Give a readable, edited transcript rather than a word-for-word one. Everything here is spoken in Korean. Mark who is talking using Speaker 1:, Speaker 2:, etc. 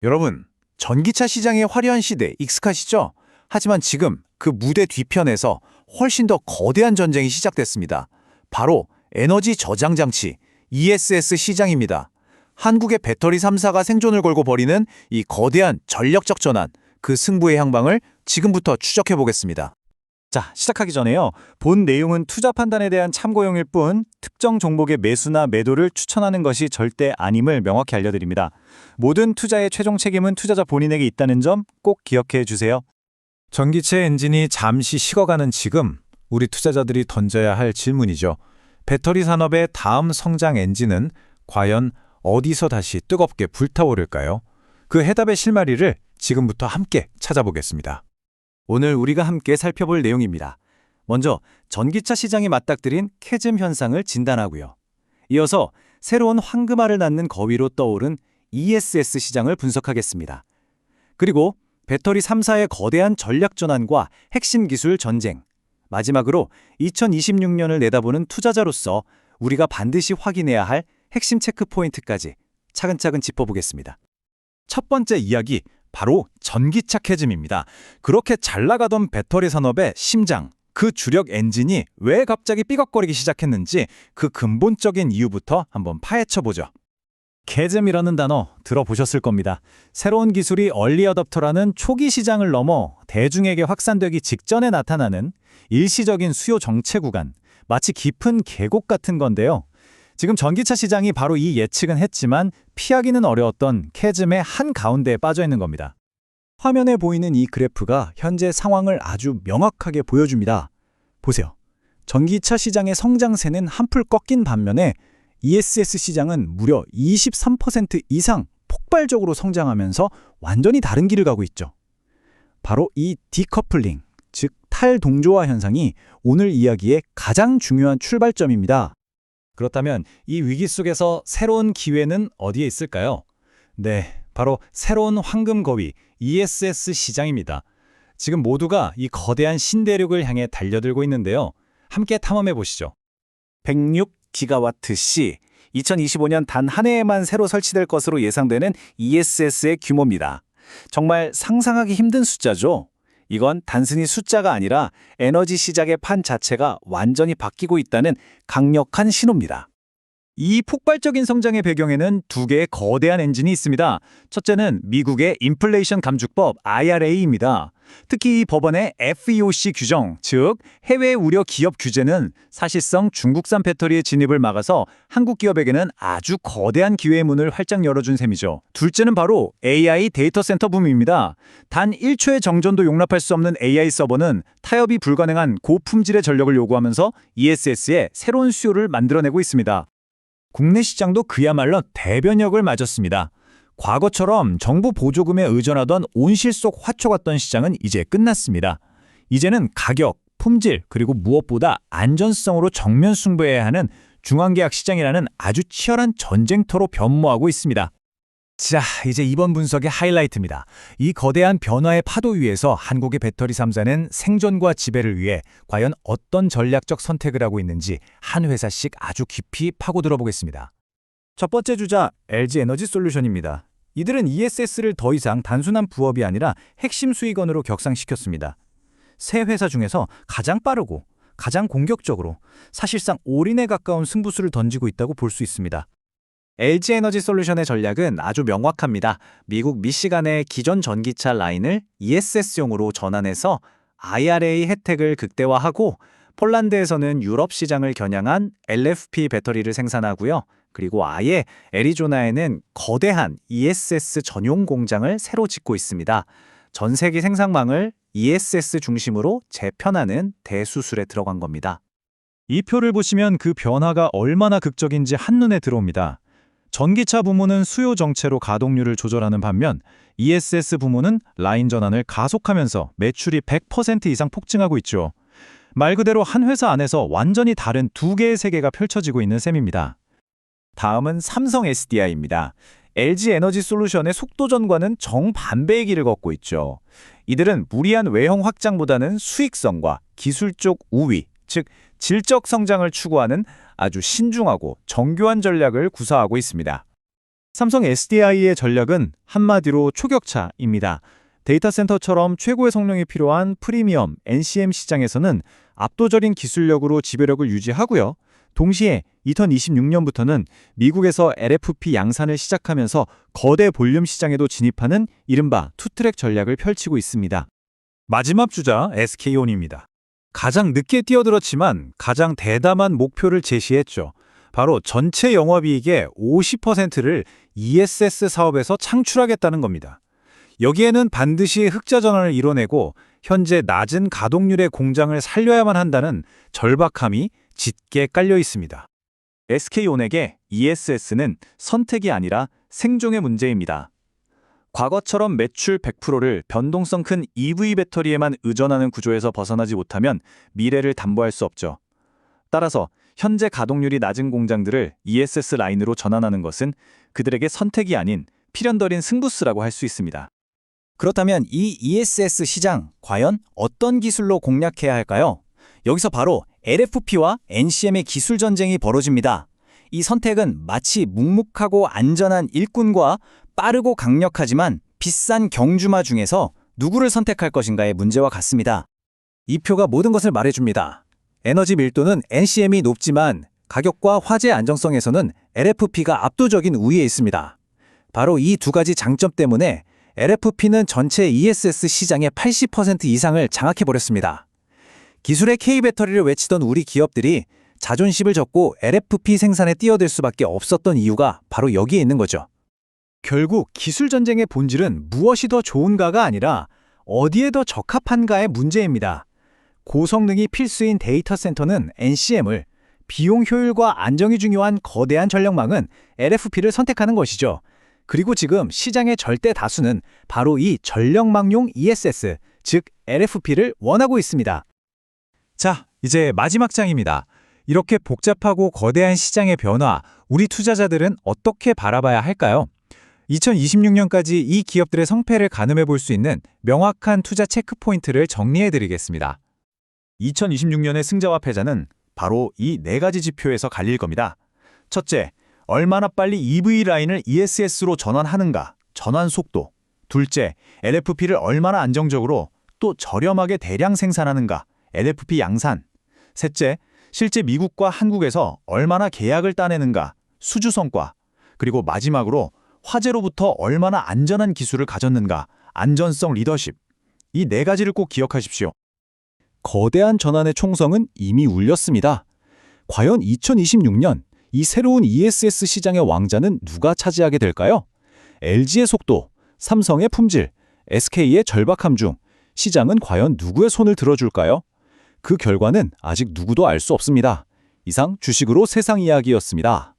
Speaker 1: 여러분, 전기차 시장의 화려한 시대 익숙하시죠? 하지만 지금 그 무대 뒤편에서 훨씬 더 거대한 전쟁이 시작됐습니다. 바로 에너지 저장 장치, ESS 시장입니다. 한국의 배터리 3사가 생존을 걸고 벌이는 이 거대한 전력적 전환, 그 승부의 향방을 지금부터 추적해 보겠습니다.
Speaker 2: 자, 시작하기 전에요. 본 내용은 투자 판단에 대한 참고용일 뿐 특정 종목의 매수나 매도를 추천하는 것이 절대 아님을 명확히 알려드립니다. 모든 투자의 최종 책임은 투자자 본인에게 있다는 점 꼭 기억해 주세요.
Speaker 3: 전기차 엔진이 잠시 식어가는 지금 우리 투자자들이 던져야 할 질문이죠. 배터리 산업의 다음 성장 엔진은 과연 어디서 다시 뜨겁게 불타오를까요? 그 해답의 실마리를 지금부터 함께 찾아보겠습니다.
Speaker 2: 오늘 우리가 함께 살펴볼 내용입니다. 먼저 전기차 시장에 맞닥뜨린 캐즘 현상을 진단하고요. 이어서 새로운 황금알을 낳는 거위로 떠오른 ESS 시장을 분석하겠습니다. 그리고 배터리 3사의 거대한 전략 전환과 핵심 기술 전쟁, 마지막으로 2026년을 내다보는 투자자로서 우리가 반드시 확인해야 할 핵심 체크 포인트까지 차근차근 짚어보겠습니다.
Speaker 3: 첫 번째 이야기, 바로 전기차 캐즘입니다. 그렇게 잘 나가던 배터리 산업의 심장, 그 주력 엔진이 왜 갑자기 삐걱거리기 시작했는지 그 근본적인 이유부터 한번 파헤쳐보죠.
Speaker 2: 캐즘이라는 단어 들어보셨을 겁니다. 새로운 기술이 얼리 어댑터라는 초기 시장을 넘어 대중에게 확산되기 직전에 나타나는 일시적인 수요 정체 구간, 마치 깊은 계곡 같은 건데요. 지금 전기차 시장이 바로 이 예측은 했지만 피하기는 어려웠던 캐즘의 한가운데에 빠져 있는 겁니다. 화면에 보이는 이 그래프가 현재 상황을 아주 명확하게 보여줍니다. 보세요. 전기차 시장의 성장세는 한풀 꺾인 반면에 ESS 시장은 무려 23% 이상 폭발적으로 성장하면서 완전히 다른 길을 가고 있죠. 바로 이 디커플링, 즉 탈동조화 현상이 오늘 이야기의 가장 중요한 출발점입니다. 그렇다면 이 위기 속에서 새로운 기회는 어디에 있을까요? 네, 바로 새로운 황금 거위 ESS 시장입니다. 지금 모두가 이 거대한 신대륙을 향해 달려들고 있는데요. 함께 탐험해 보시죠. 106기가와트시, 2025년 단 한 해에만 새로 설치될 것으로 예상되는 ESS의 규모입니다. 정말 상상하기 힘든 숫자죠. 이건 단순히 숫자가 아니라 에너지 시장의 판 자체가 완전히 바뀌고 있다는 강력한 신호입니다. 이 폭발적인 성장의 배경에는 두 개의 거대한 엔진이 있습니다. 첫째는 미국의 인플레이션 감축법 IRA입니다. 특히 이 법원의 FEOC 규정, 즉 해외 우려 기업 규제는 사실상 중국산 배터리의 진입을 막아서 한국 기업에게는 아주 거대한 기회의 문을 활짝 열어준 셈이죠. 둘째는 바로 AI 데이터 센터 붐입니다. 단 1초의 정전도 용납할 수 없는 AI 서버는 타협이 불가능한 고품질의 전력을 요구하면서 ESS의 새로운 수요를 만들어내고 있습니다. 국내 시장도 그야말로 대변역을 맞았습니다. 과거처럼 정부 보조금에 의존하던 온실 속 화초 같던 시장은 이제 끝났습니다. 이제는 가격, 품질, 그리고 무엇보다 안전성으로 정면 승부해야 하는 중앙계약 시장이라는 아주 치열한 전쟁터로 변모하고 있습니다. 자, 이제 이번 분석의 하이라이트입니다. 이 거대한 변화의 파도 위에서 한국의 배터리 3사는 생존과 지배를 위해 과연 어떤 전략적 선택을 하고 있는지 한 회사씩 아주 깊이 파고들어 보겠습니다. 첫 번째 주자, LG 에너지 솔루션입니다. 이들은 ESS를 더 이상 단순한 부업이 아니라 핵심 수익원으로 격상시켰습니다. 세 회사 중에서 가장 빠르고 가장 공격적으로 사실상 올인에 가까운 승부수를 던지고 있다고 볼 수 있습니다. LG 에너지 솔루션의 전략은 아주 명확합니다. 미국 미시간의 기존 전기차 라인을 ESS용으로 전환해서 IRA 혜택을 극대화하고 폴란드에서는 유럽 시장을 겨냥한 LFP 배터리를 생산하고요. 그리고 아예 애리조나에는 거대한 ESS 전용 공장을 새로 짓고 있습니다. 전 세계 생산망을 ESS 중심으로 재편하는 대수술에 들어간 겁니다. 이 표를 보시면 그 변화가 얼마나 극적인지 한눈에 들어옵니다. 전기차 부문은 수요 정체로 가동률을 조절하는 반면 ESS 부문은 라인 전환을 가속하면서 매출이 100% 이상 폭증하고 있죠. 말 그대로 한 회사 안에서 완전히 다른 두 개의 세계가 펼쳐지고 있는 셈입니다. 다음은 삼성 SDI입니다. LG 에너지 솔루션의 속도전과는 정반대의 길을 걷고 있죠. 이들은 무리한 외형 확장보다는 수익성과 기술적 우위, 즉 질적 성장을 추구하는 아주 신중하고 정교한 전략을 구사하고 있습니다. 삼성 SDI의 전략은 한마디로 초격차입니다. 데이터 센터처럼 최고의 성능이 필요한 프리미엄 NCM 시장에서는 압도적인 기술력으로 지배력을 유지하고요. 동시에 2026년부터는 미국에서 LFP 양산을 시작하면서 거대 볼륨 시장에도 진입하는 이른바 투트랙 전략을 펼치고 있습니다.
Speaker 3: 마지막 주자 SK온입니다. 가장 늦게 뛰어들었지만 가장 대담한 목표를 제시했죠. 바로 전체 영업이익의 50%를 ESS 사업에서 창출하겠다는 겁니다. 여기에는 반드시 흑자 전환을 이뤄내고 현재 낮은 가동률의 공장을 살려야만 한다는 절박함이 짙게 깔려 있습니다.
Speaker 2: SK온에게 ESS는 선택이 아니라 생존의 문제입니다. 과거처럼 매출 100%를 변동성 큰 EV 배터리에만 의존하는 구조에서 벗어나지 못하면 미래를 담보할 수 없죠. 따라서 현재 가동률이 낮은 공장들을 ESS 라인으로 전환하는 것은 그들에게 선택이 아닌 필연더린 승부수라고 할 수 있습니다. 그렇다면 이 ESS 시장 과연 어떤 기술로 공략해야 할까요? 여기서 바로 LFP와 NCM의 기술 전쟁이 벌어집니다. 이 선택은 마치 묵묵하고 안전한 일꾼과 빠르고 강력하지만 비싼 경주마 중에서 누구를 선택할 것인가의 문제와 같습니다.
Speaker 1: 이 표가 모든 것을 말해줍니다. 에너지 밀도는 NCM이 높지만 가격과 화재 안정성에서는 LFP가 압도적인 우위에 있습니다. 바로 이 두 가지 장점 때문에 LFP는 전체 ESS 시장의 80% 이상을 장악해버렸습니다. 기술의 K배터리를 외치던 우리 기업들이 자존심을 접고 LFP 생산에 뛰어들 수밖에 없었던 이유가 바로 여기에 있는 거죠.
Speaker 2: 결국 기술 전쟁의 본질은 무엇이 더 좋은가가 아니라 어디에 더 적합한가의 문제입니다. 고성능이 필수인 데이터 센터는 NCM을, 비용 효율과 안정이 중요한 거대한 전력망은 LFP를 선택하는 것이죠. 그리고 지금 시장의 절대 다수는 바로 이 전력망용 ESS, 즉 LFP를 원하고 있습니다.
Speaker 3: 자, 이제 마지막 장입니다. 이렇게 복잡하고 거대한 시장의 변화, 우리 투자자들은 어떻게 바라봐야 할까요? 2026년까지 이 기업들의 성패를 가늠해 볼 수 있는 명확한 투자 체크포인트를 정리해 드리겠습니다.
Speaker 2: 2026년의 승자와 패자는 바로 이 네 가지 지표에서 갈릴 겁니다. 첫째, 얼마나 빨리 EV 라인을 ESS로 전환하는가, 전환 속도. 둘째, LFP를 얼마나 안정적으로 또 저렴하게 대량 생산하는가, LFP 양산. 셋째, 실제 미국과 한국에서 얼마나 계약을 따내는가, 수주 성과. 그리고 마지막으로 화재로부터 얼마나 안전한 기술을 가졌는가, 안전성 리더십. 이 네 가지를 꼭 기억하십시오. 거대한 전환의 총성은 이미 울렸습니다. 과연 2026년 이 새로운 ESS 시장의 왕자는 누가 차지하게 될까요? LG의 속도, 삼성의 품질, SK의 절박함 중 시장은 과연 누구의 손을 들어줄까요? 그 결과는 아직 누구도 알 수 없습니다. 이상 주식으로 세상 이야기였습니다.